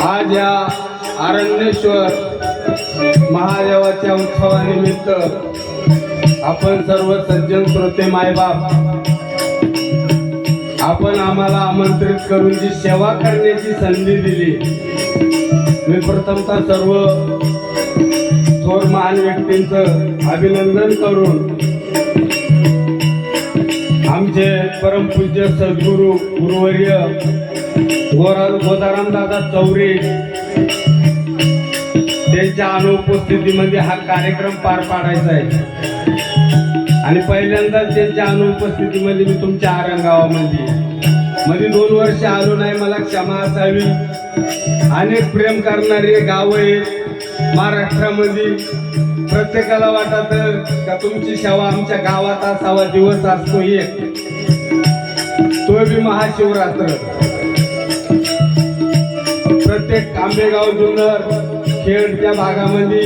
आज या अरण्येश्वर महादेवाच्या उत्सवानिमित्त आपण सर्व सज्जन श्रोते मायबाप आपण आम्हाला आमंत्रित करून जी सेवा करण्याची संधी दिली, मी प्रथमतः सर्व थोर महान व्यक्तींचं अभिनंदन करून आमचे परमपूज्य सद्गुरू गुरुवर्य गोदाराम दादा चौरे त्यांच्या अनुपस्थितीमध्ये हा कार्यक्रम पार पाडायचा आहे आणि पहिल्यांदाच त्यांच्या अनुपस्थितीमध्ये मी तुमच्या आरंगावामध्ये 2 वर्ष आलो नाही, मला क्षमा असावी. अनेक प्रेम करणारे गाव आहेत महाराष्ट्रामध्ये. प्रत्येकाला वाटत का तुमची सेवा आमच्या गावात असावा. दिवस असतो एक, तो बी महाशिवरात्र. प्रत्येक आंबेगाव जुन्नर खेड त्या भागामध्ये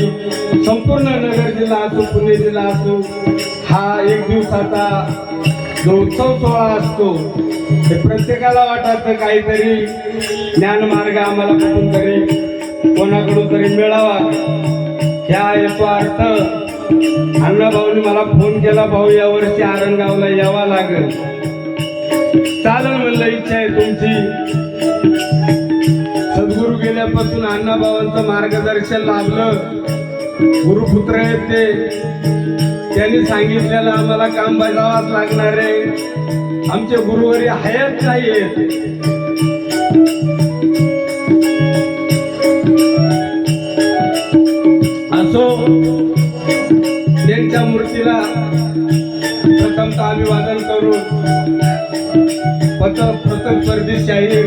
संपूर्ण नगर जिल्हा असो पुणे जिल्हा असो हा 1 दिवसाचा जो उत्सव सोहळा असतो ते प्रत्येकाला वाटत काहीतरी ज्ञानमार्ग आम्हाला कुठून तरी कोणाकडून तरी मिळावा. ह्या येतो अर्थ अण्णाभाऊनी मला फोन केला, भाऊ यावर्षी आरंगावला यावा लागेल. चालेल म्हणलं, इच्छा आहे तुमची. सद्गुरू गेल्यापासून अण्णाभावांचं मार्गदर्शन लाभलं. गुरुपुत्र आहेत ते, त्यांनी सांगितलेलं आम्हाला काम बजावाच लागणार आहे. आमचे गुरुवारी हयात नाही आहेत. असो, त्यांच्या मूर्तीला प्रथमतः अभिवादन करून प्रथम परदेश शाहीर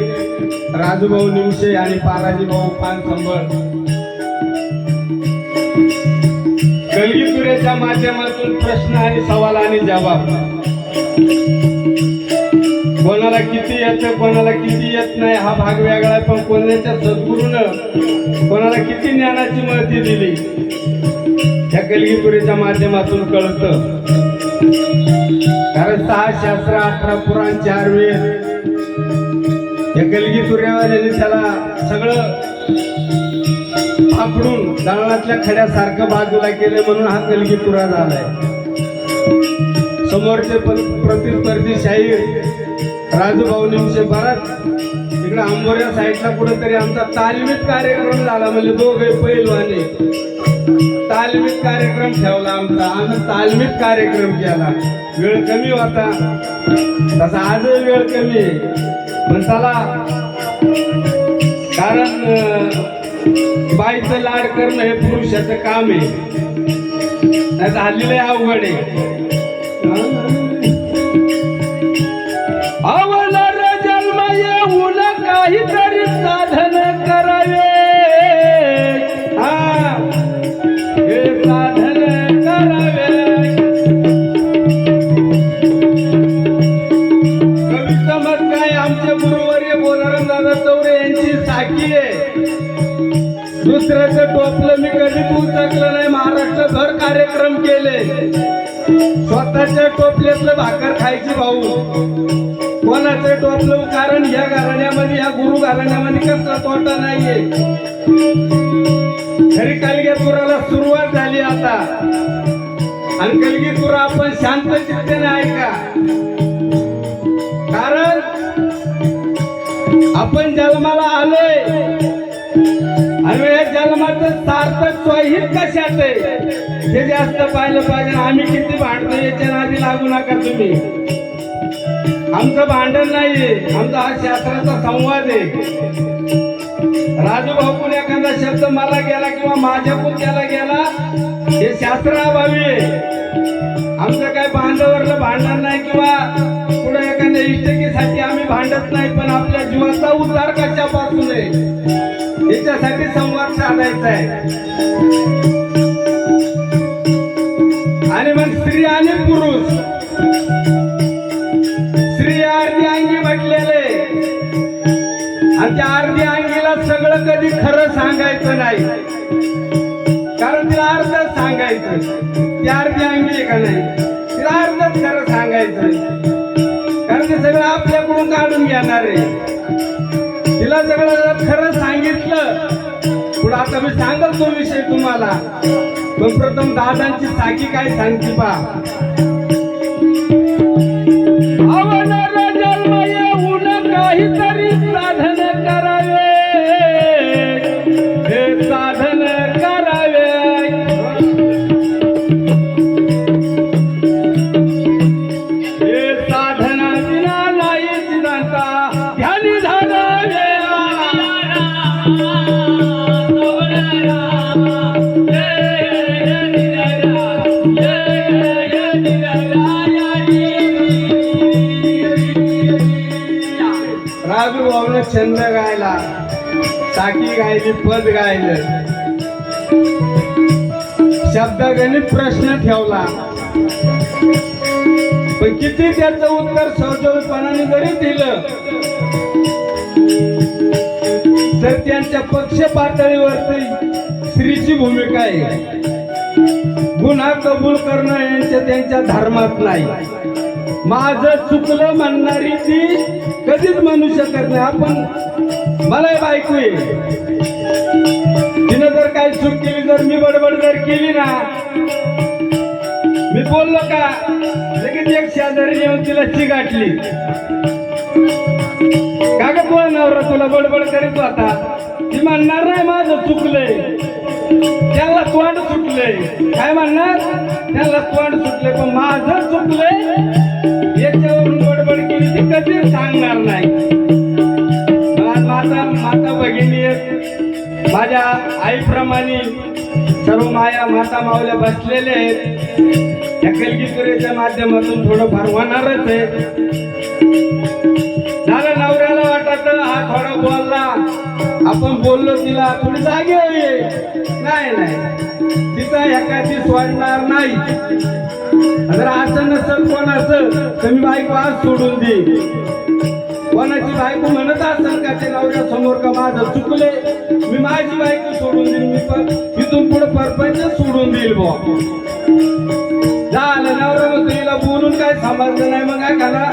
राजूभाऊ निमशे आणि पाराजीभाऊ पानसंबळ कलगीतुऱ्याच्या माध्यमातून प्रश्न आणि सवाल आणि जबाब. कोणाला किती येतं कोणाला किती येत नाही हा भाग वेगळा आहे, पण कोणाच्या सद्गुरूनं कोणाला किती ज्ञानाची महती दिली या कलगीतुऱ्याच्या माध्यमातून कळतं. कारण 6 शास्त्र 18 पुराण 4 वेद या कलगीतुऱ्यावाल्याने त्याला सगळं फाकडून दळणातल्या खड्यासारखं बाजूला केलं, म्हणून हा कलगीतुरा झालाय. समोरचे प्रतिस्पर्धी शाहीर राजूभाऊ निमशे बराच इकडे आंबोऱ्या साईडला कुठेतरी आमचा तालमीत कार्यक्रम झाला. म्हणजे दोघे पैलवाने तालमीत कार्यक्रम ठेवला आमचा. आम्ही तालमीत कार्यक्रम केला. वेळ कमी होता, तसा आजही वेळ कमी आहे, पण चला, कारण बाईचं लाड करणं हे पुरुषाचं काम आहे. नाही झालेलं आहे अवघड आहे. अवलर जन्म येऊन काहीतरी साधन करावे. हे साधन करावे. कवी समज काय आमचे गुरुवर्य गोदाराम दादा चौरे यांची साखी आहे. दुसऱ्याचं टोपलं मी कधीच उचकलं नाही. महाराष्ट्रभर कार्यक्रम केले. स्वतःच्या टोपल्यातलं भाकर खायची भाऊ. कोणाचं टोपलं, कारण ह्या घराण्यामध्ये ह्या गुरु घराण्यामध्ये कसला तोटा नाहीये. खरी कलगीतुराला सुरुवात झाली आता. आणि कलगीतुरा आपण शांत चित्तेने ऐका. कारण आपण जन्माला आलोय आणि या जन्माचं सार्थक स्वहित कशात आहे हे जास्त पाहिलं पाहिजे. आम्ही किती भांडतो याच्या नादी लागू नका तुम्ही. आमचं भांडण नाहीये, आमचा हा शास्त्राचा संवाद आहे. राजूभाऊकडून एखादा शब्द मला गेला किंवा माझ्याकडून त्याला गेला हे शास्त्राभावी आहे. आमचं काय बांधावरलं भांडण नाही किंवा पुढे एखाद्या इष्टकीसाठी आम्ही भांडत नाही, पण आपल्या जीवाचा उद्धार कशापासून आहे याच्यासाठी संवाद साधायचा आहे. आणि मग स्त्री आणि पुरुष, स्त्री अर्धी अंगी म्हटलेले आणि त्या अर्धी अंगीला सगळं कधी खरं सांगायचं नाही, कारण तिला अर्धच सांगायचं. ती अर्धी अंगी आहे का नाही, तिला अर्धच खरं सांगायचं. जाणार आहे. तिला सगळं खरं सांगितलं. पुढे आता मी सांगल तो विषय तुम्हाला. पण प्रथम दादांची साकी काय सांगते पा. काहीतरी साधन करावे, हे साधन करावे. हे साधना विना नाही सिद्धांता ध्यानी धरावे. राजू भाऊने छंद गायला, साकी गायली, पद गायलं, शब्दगणित प्रश्न ठेवला. पण किती त्याचं उत्तर सजोपणाने जरी दिलं तर त्यांच्या पक्ष पातळीवरती स्त्रीची भूमिका आहे. गुन्हा कबूल करणं यांच्या त्यांच्या धर्मात नाही. माझं चुकलं म्हणणारी ती कधीच म्हणू शकत नाही. आपण मला बायको आहे, तिनं जर काही चूक केली, जर मी बडबड जर केली ना, मी बोललो का लगेच एक शेजारी येऊन तिला चिगाटली, का ग तुला नवरा तुला बडबड करीत होता. ती म्हणणार नाही माझं चुकलंय, त्याला तोंड सुटलंय. काय म्हणणार, त्याला तोंड सुटलंय. पण माझं चुकलंय याच्यावरून बडबड केली ती कधीच सांगणार नाही. माता भगिनी माझ्या आईप्रमाणे सर्व माया माता मावल्या बसलेले आहेत. या कलगीतुरेच्या माध्यमातून थोडंफार होणारच आहे. झालं नवऱ्याला वाटत हा थोडा बोलला, आपण बोललो तिला थोडी जागे होईल. नाही, तिचा एखादी सोडणार नाही. जर असं नसेल कोणाचं तर मी बायको आज सोडून दे. कोणाची बायको म्हणत असेल का ते नवऱ्या समोर का माझं चुकले, मी माझी बायको सोडून देईन, मी पण इथून पुढे परपंच सोडून देईल बुवा. झालं नवरा म्हणतो हिला बोलून काय समजलं नाही, मग काय खाला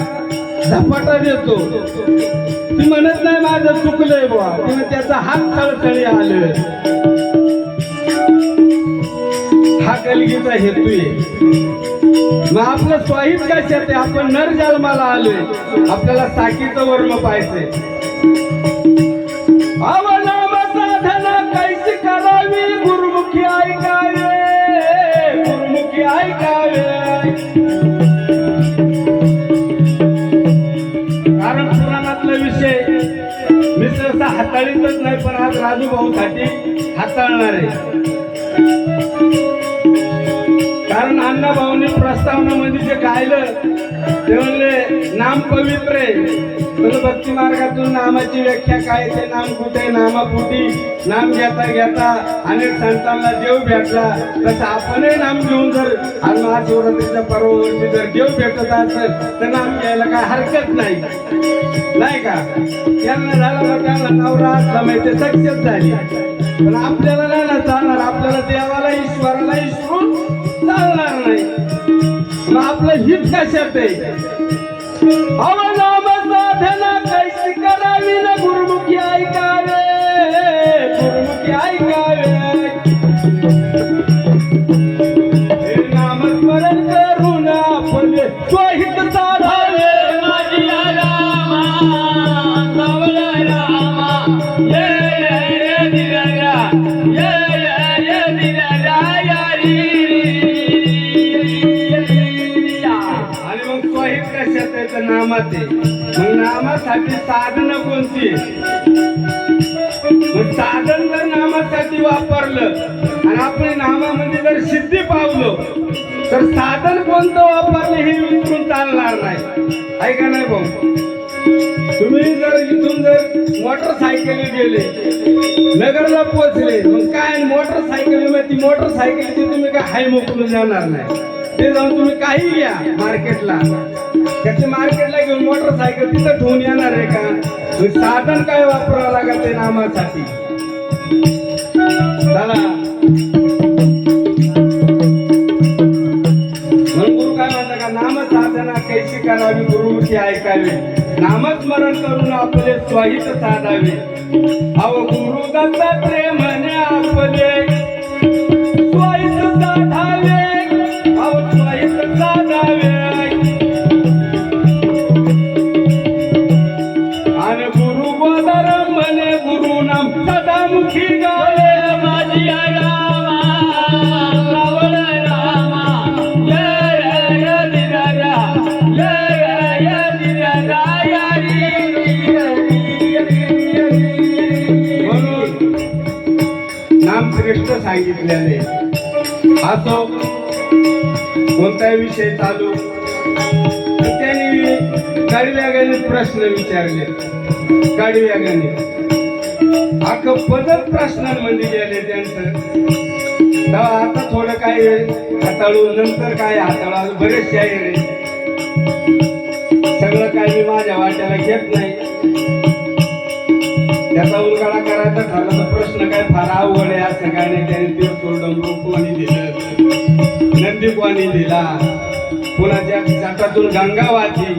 झपाटा देतो. ती म्हणत नाही माझं चुकलंय बुवा, तिने त्याचा हात थळथळी आलं. हा कलगीचा हेतू आहे. मग आपलं स्वाहित कशात आहे, आपण नर जन्माला आलोय, आपल्याला साकीचं वर्म पाहिजे. अवनाम साधना कैसी करावी, गुरुमुखी ऐकावे, गुरुमुखी ऐकावे. कारण पुराणातला विषय मी सहसा हाताळीतच नाही, पण आज राजू भाऊ साठी हाताळणार आहे. कारण अण्णा भाऊने प्रस्तावनामध्ये जे गायलं ते म्हणले नाम पवित्र आहे. भक्ती मार्गातून नामाची व्याख्या काय, ते नाम कुठे, नामापुटी नाम घेता घेता अनेक संतांना देव भेटला. तसं आपणही नाम घेऊन जर आज महाशिवरात्रीच्या पर्वावरती जर देव भेटत असेल तर नाम घ्यायला काय हरकत नाही, नाही का. त्यांना झालं मग त्यांना नवरा असला माहिती सक्सेस झाली. पण आपल्याला नाही ना चालणार, आपल्याला देवाला ईश्वराला विसरून चालणार नाही. मग आपलं हित कशात आहे. अवनाम साधना कैसी करावी ना, गुरुमुखी ऐकावे, गुरुमुखी ऐकावे. हे नामस्मरण करून आपण स्वाहित साधावे. माझी रामा सावळा रामा, ये दिराया, ये दिराया यारी. आणि मग स्वाहित कशात आहे तर नामात आहे. मग नामासाठी साधन कोणती आहे. मग साधन जर नामासाठी वापरलं आणि आपण नामामध्ये जर सिद्धी पावलो तर साधन कोणतं वापरलं हे विचारून चालणार नाही. आहे का नाही भाऊ. तुम्ही जर इथून जर मोटरसायकल गेले नगरला पोहोचले, मग काय मोटरसायकल ती मोटरसायकलची तुम्ही काय हाय मोकळून जाणार नाही. ते जाऊन तुम्ही काही घ्या मार्केटला, त्याची मार्केटला घेऊन मोटरसायकल तिथं ठेवून येणार आहे का. साधन काय वापरावं लागत आहे नामासाठी. चला म्हणून गुरु काय म्हणतात का, नाम साधना कैसी करावी, गुरुमुखी ऐकावी. नामस्मरण करून आपले स्वाहित साधावे. अव गुरु दत्तात्रय म्हणे आपले स्वाहित साधावे. अव स्वाहित साधावे. आणि गुरु गोदर म्हणे गुरु नाम सदामुखी गावे. माझी रामा रावण रामा जय दिरारा म्हणून नाम श्रेष्ठ सांगितलेले. असो कोणताही विषय चालू त्यांनी कडव्यागाने प्रश्न विचारले. कडव्यागाने अख्खं पदच प्रश्नांमध्ये गेले त्यांचं. तेव्हा आता थोडं काय हाताळू नंतर काय हाताळू बरेचसे आहे रे. सगळं काय मी माझ्या वाट्याला घेत नाही. त्याचा उलगडा करायचा ठरला तर प्रश्न काय फार अवघड आहे असं काय नाही. त्याने ते सोडून कोणी दिलं, नंदी कोणी दिला, कुणाच्या चाटातून गंगा वाची,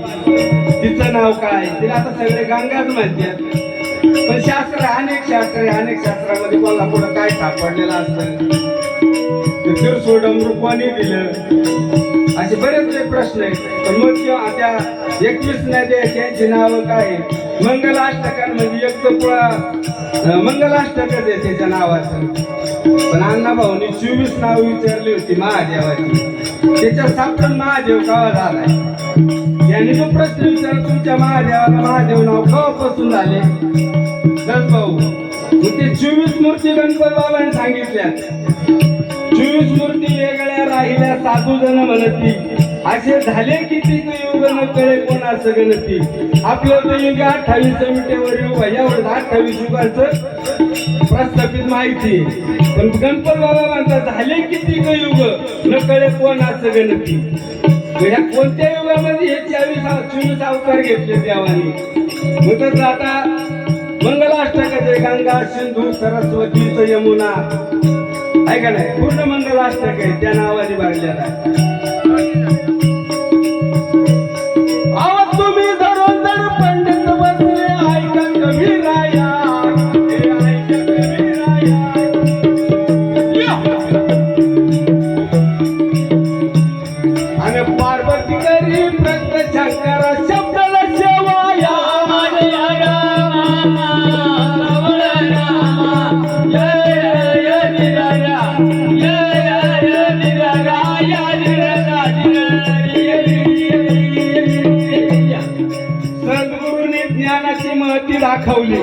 तिचं नाव काय, तिला आता सगळे गंगाच म्हणतात. पण शास्त्र अनेक शास्त्रामध्ये कोणाला पुढं काय सापडलेलं असतं, ते सोडून कोणी दिलं, असे बरेच प्रश्न आहेत. पण मग किंवा त्या 21 नद्या त्यांची नावं काय, मंगलाष्टकांमध्ये एक तर मंगलाष्टकच आहे त्याच्या नावाचं. पण अण्णाभाऊनी 24 नाव विचारली होती महादेवाची. त्याच्या सापडून महादेव कवा झालाय. यांनी जो प्रश्न विचारला तुमच्या महादेवाला महादेव नाव कवापासून झाले दस भाऊ. मग ते 24 मूर्ती गणपती बाबांनी सांगितल्या. 24 मूर्ती वेगळ्या राहिल्या साधू जण म्हणती. असे झाले किती युग न कळे कोणाचं गणती. आपलं तर युग 28 मिनिटेवर युग एवढं 28 युगाचं प्रस्थापित माहिती. पण गणपत बाबा म्हणतात झाले किती युग न कळे कोणाचं गणती. कोणत्या युगामध्ये हे 24 अवतार घेतले देवानी. मग तसं आता मंगलाष्टकाचे गंगा सिंधू सरस्वतीच यमुना आहे का नाही, पूर्ण मंगलाष्टक आहे त्या नावाने भरलेला आहे. तुम्ही धरून जर पंडित बसले ऐका कबीराया. आणि पार्वती करी प्रश्न शंकरा शब्दाला शेवाया. सद्गुरूंनी ज्ञानाची महती दाखवली.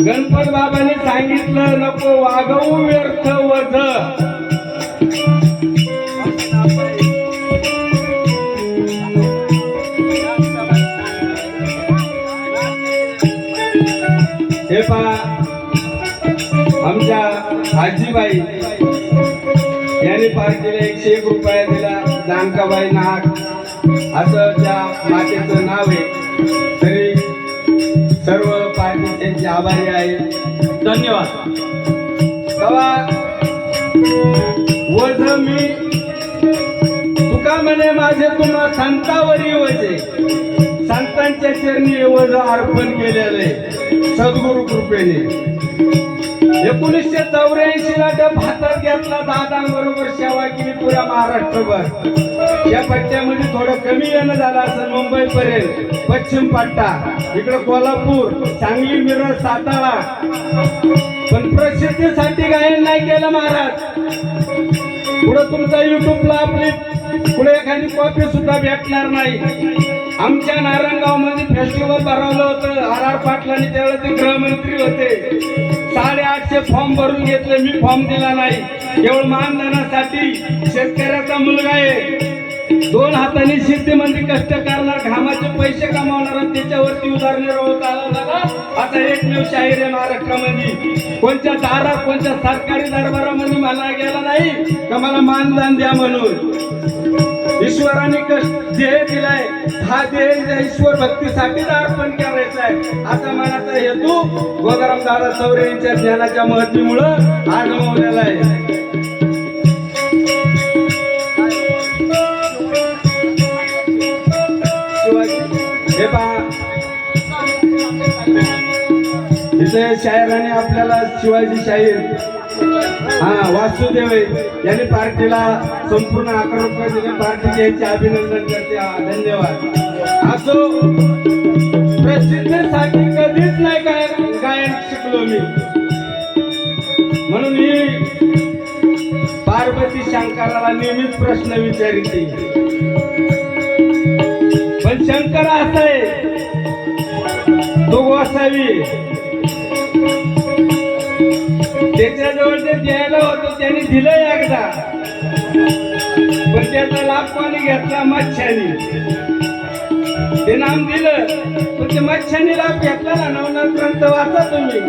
गणपत बाबांनी सांगितलं नको वागवू व्यर्थ वध. हे पहा आमच्या आजीबाई यांनी पार केले 101 रुपया दिला. जानकाबाई नाग असं त्या मातेचं नाव आहे. तरी सर्व पार्टी त्यांचे आभारी आहे. धन्यवाद. तेव्हा वध मी तुका म्हणे माझे तुम्हा संतावरी वजे. संतांच्या चरणी वज अर्पण केलेले सद्गुरु कृपेने. 1984 ला डब हातात घेतला. दादांबरोबर सेवा केली पुऱ्या महाराष्ट्रभर. या पट्ट्यामध्ये थोडं कमी येणं झालं असं मुंबई पर्यंत, पश्चिम पट्टा, इकडं कोल्हापूर, सांगली, मिरज, सातारा. पण प्रसिद्धीसाठी गायन नाही केलं महाराज. पुढं तुमचा युट्यूबला आपली पुढे एखादी कॉपी सुद्धा भेटणार नाही. आमच्या नारायणगाव मध्ये फेस्टिवल भरवलं होतं. RR पाटलांनी त्यावेळेस ते गृहमंत्री होते. 850 फॉर्म भरून घेतले. मी फॉर्म दिला नाही. केवळ मानधनासाठी. शेतकऱ्याचा मुलगा आहे. 2 हातांनी शेतीमध्ये कष्ट करणार, घामाचे पैसे कमावणार, त्याच्यावरती उदारनिर्वाह चालवणारा आता एकमेव शाहीर आहे महाराष्ट्रामध्ये. कोणत्या दारात कोणत्या सरकारी दरबारामध्ये मला गेला नाही का मला मानधन द्या म्हणून. ईश्वराने कष्ट देह दिलाय. हा देह ईश्वर भक्तीसाठीच अर्पण करायचा आहे असा मनाचा हेतू गोदाराम दादा चौरे यांच्या ज्ञानाच्या महत्त्वामुळं आगमवलेला आहे. इथे शायराने आपल्याला शिवाजी शाहीर वासुदेव यांनी पार्टीला संपूर्ण 11 रुपये दिले. पार्टीचे यांचे अभिनंदन करते. धन्यवाद. असो प्रसिद्धीसाठी कधीच नाही गायन शिकलो मी, म्हणून ही पार्वती शंकराला नेहमीच प्रश्न विचारते. पण शंकर असा आहे, तो गोसावी, त्याच्याजवळ जे द्यायला होतं त्याने दिलं एकदा, पण त्याचा लाभ कोणी घेतला? मच्छानी. ते नाम दिलं पण ते मच्छानी लाभ घेतला ना. नवनाथग्रंथ वाचा तुम्ही.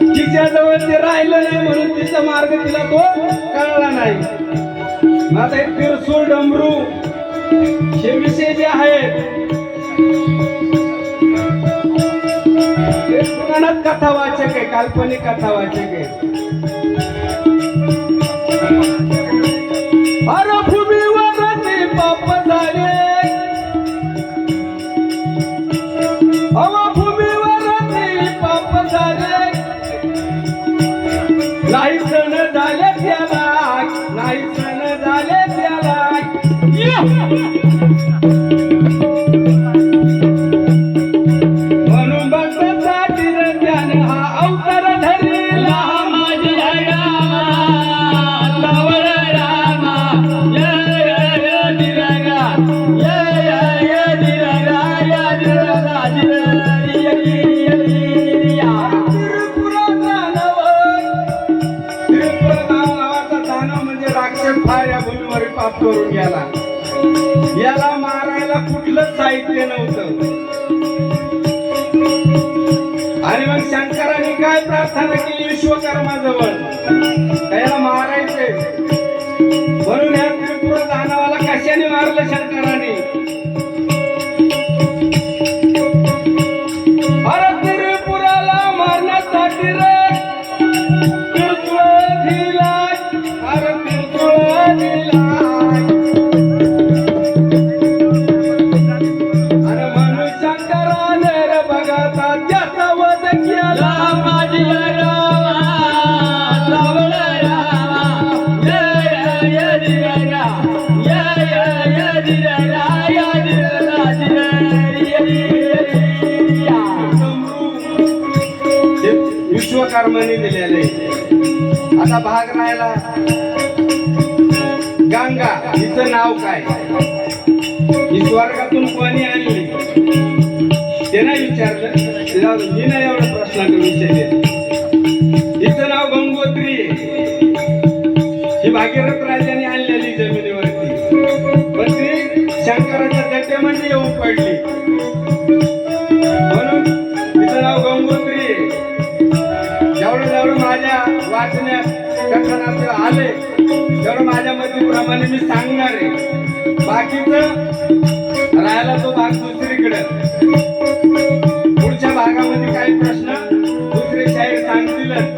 तिच्याजवळ ते राहिलं नाही म्हणून तिचा मार्ग तिला तो कळला नाही. आता एक त्रिशूळ डमरू हे विषय जे आहेत ते पुराणात कथावाचक आहे, काल्पनिक कथावाचक आहे. अरे भूमीवर ते पाप झाले, भूमीवर ते पाप झाले, नाही सण झाले त्याला, नाही सण झाले त्याला. म्हणून भक्तासाठी त्याने हा अवतार धरला. माझी रामा सावळ रामा, पाप करून गेला. याला मारायला कुठलंच साहित्य नव्हतं. आणि मग शंकराने काय प्रार्थना केली विश्वकर्माजवळ? त्याला मारायचे. म्हणून या त्रिपुरा दानवाला कशाने मारलं शंकराने? अरे त्रिपुराला मारण्यासाठी रे त्रिशूळ दिला, अरे त्रिशूळ दिला. विश्वकर्माने दिलेले. आता भाग राहिला गंगा. हिचं नाव काय? ही स्वर्गातून कोणी आणली ते नाही विचारलं. मी नाही एवढा प्रश्नाचा विषय देत. हिचं नाव गंगोत्री आहे. ही भागीरथ राजाने आणलेली जमिनीवरती, पण ती शंकराच्या जटेमध्ये येऊन पडली म्हणून तिचं नाव गंगोत्री आहे. जेवढं माझ्या वाचण्यात कथनात आले तेवढं माझ्या मतीप्रमाणे मी सांगणार आहे. बाकीचं राहायला तो भाग दुसरीकडे. पुढच्या भागामध्ये काही प्रश्न दुसरे शाहीर सांगतीलच.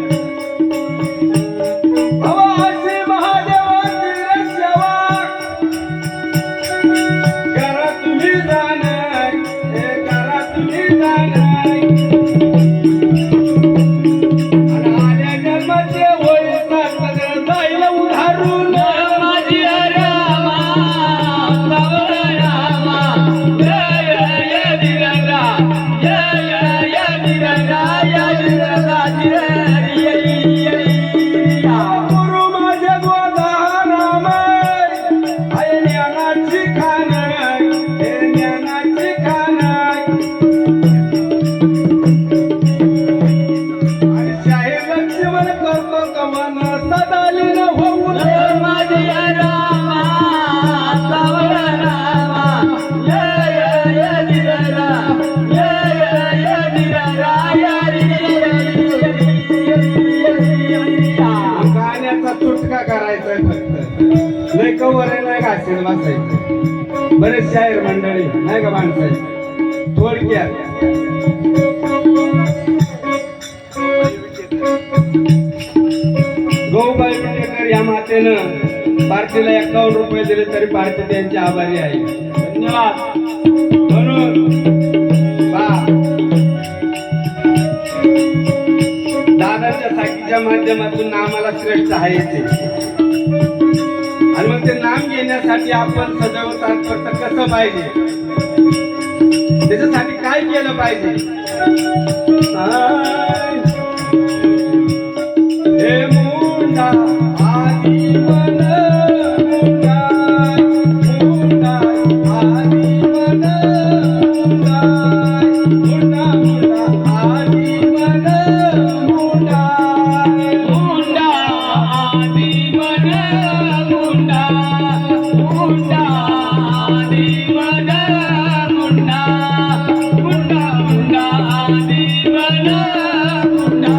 बरेच शाहीर मंडळी नाही का माणसं. थोडक्यात गौबाई विटेकर या मातेनं पार्टीला 51 रुपये दिले तरी पार्टी त्यांची आभारी आहे. धन्यवाद. म्हणून ज्या माध्यमातून नामाला श्रेष्ठ आहे ते. आणि मग ते नाम घेण्यासाठी आपण सदैव तत्पर कसं पाहिजे, त्याच्यासाठी काय केलं पाहिजे. हे मुंडा आदी मन मुंडा, मुंडा आदी मन मुंडा, मुंडा मुंडा आदी मन मुंडा, मुंडा आदी मन मुंडा, मुंडा आदी मन मुंडा, मुंडा मुंडा आदी मन मुंडा.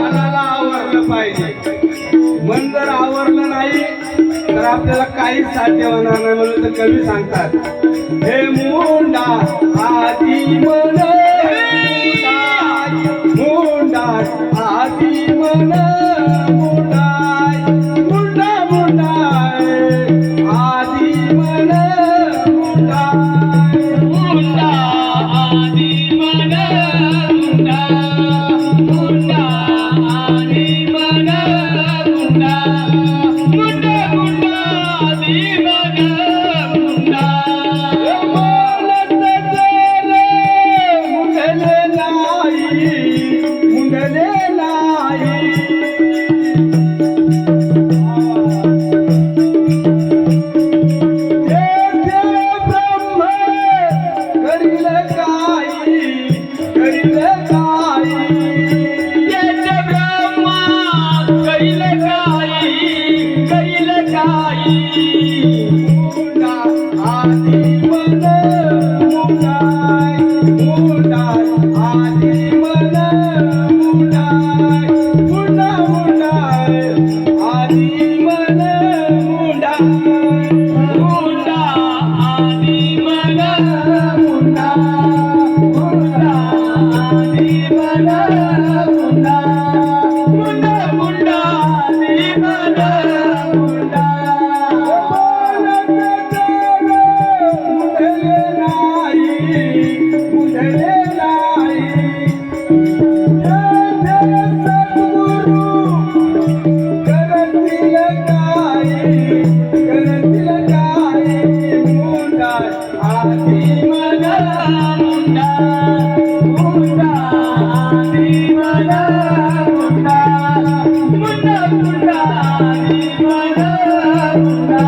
मनाला आवरलं पाहिजे. मन जर आवरलं नाही तर आपल्याला काहीच साध्य होणार नाही. म्हणून तर कवी सांगतात, हे मुंडा आदी मन मुंडा, आदी मन मुंडा, मुंडा मुंडा आदी मन मुंडा, मुंडा आदी मन मुंडा, मुंडा आदी मन मुंडा, मुंडा मुंडा आदी मन मुंडा. बोलत गेले मुंडले नाही, मुंडले नाही. तेथे ब्रह्म करील काही, करील काही. येत ब्रह्मा कैल काही, कैल काही. मुंडा आदी मन मुंडा, मुंडा आदी मन मुंडा, मुंडा मुंडा आदी मन मुंडा, मुंडा आदी मन मुंडा, मुंडा आदी मन मुंडा, मुंडा मुंडा आदी मन मुंडा. बोलत गेले मुंडले नाही, मुंडले नाही. तेथे सद्गुरू करतील काही, मुंडा आदी मन मुंडा, मुंडा आदी मन मुंडा, मुंडा मुंडा आदी मन मुंडा.